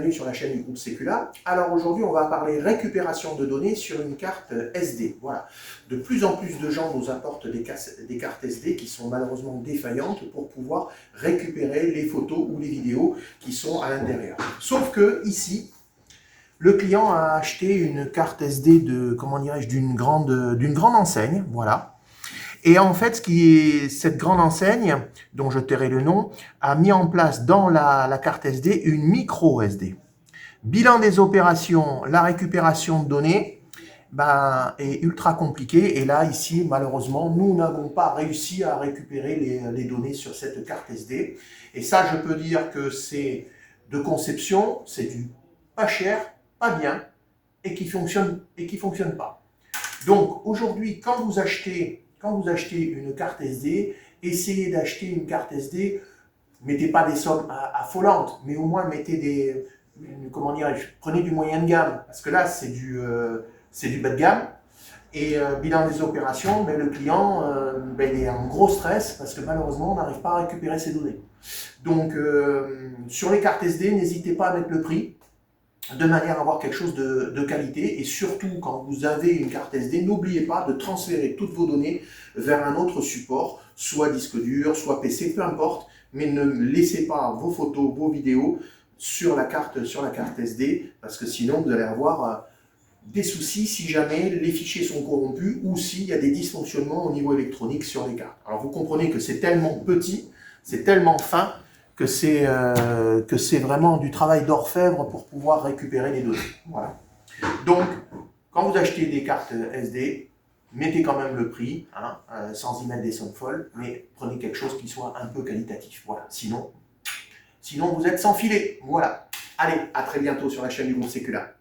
bienvenue sur la chaîne du groupe Sécula. Alors aujourd'hui, on va parler récupération de données sur une carte SD. Voilà. De plus en plus de gens nous apportent des cartes SD qui sont malheureusement défaillantes pour pouvoir récupérer les photos ou les vidéos qui sont à l'intérieur. Sauf que ici, le client a acheté une carte SD de, comment dirais-je, d'une grande enseigne, voilà. Et en fait, cette grande enseigne, dont je tairai le nom, a mis en place dans la carte SD une micro SD. Bilan des opérations, la récupération de données est ultra compliquée. Et là, ici, malheureusement, nous n'avons pas réussi à récupérer les données sur cette carte SD. Et ça, je peux dire que c'est de conception, c'est du pas cher, pas bien, et qui fonctionne pas. Donc, aujourd'hui, quand vous achetez une carte SD, essayez d'acheter une carte SD, mettez pas des sommes affolantes, mais au moins mettez prenez du moyen de gamme, parce que là c'est du bas de gamme, et bilan des opérations, le client il est en gros stress, parce que malheureusement on n'arrive pas à récupérer ses données. Donc sur les cartes SD, n'hésitez pas à mettre le prix, de manière à avoir quelque chose de qualité, et surtout quand vous avez une carte SD, n'oubliez pas de transférer toutes vos données vers un autre support, soit disque dur, soit PC, peu importe, mais ne laissez pas vos photos, vos vidéos sur la carte SD, parce que sinon vous allez avoir des soucis si jamais les fichiers sont corrompus ou s'il y a des dysfonctionnements au niveau électronique sur les cartes. Alors vous comprenez que c'est tellement petit, c'est tellement fin, que c'est vraiment du travail d'orfèvre pour pouvoir récupérer les données. Voilà. Donc, quand vous achetez des cartes SD, mettez quand même le prix, sans y mettre des sommes folles, mais prenez quelque chose qui soit un peu qualitatif. Voilà. Sinon vous êtes sans filet. Voilà. Allez, à très bientôt sur la chaîne du groupe Sécula.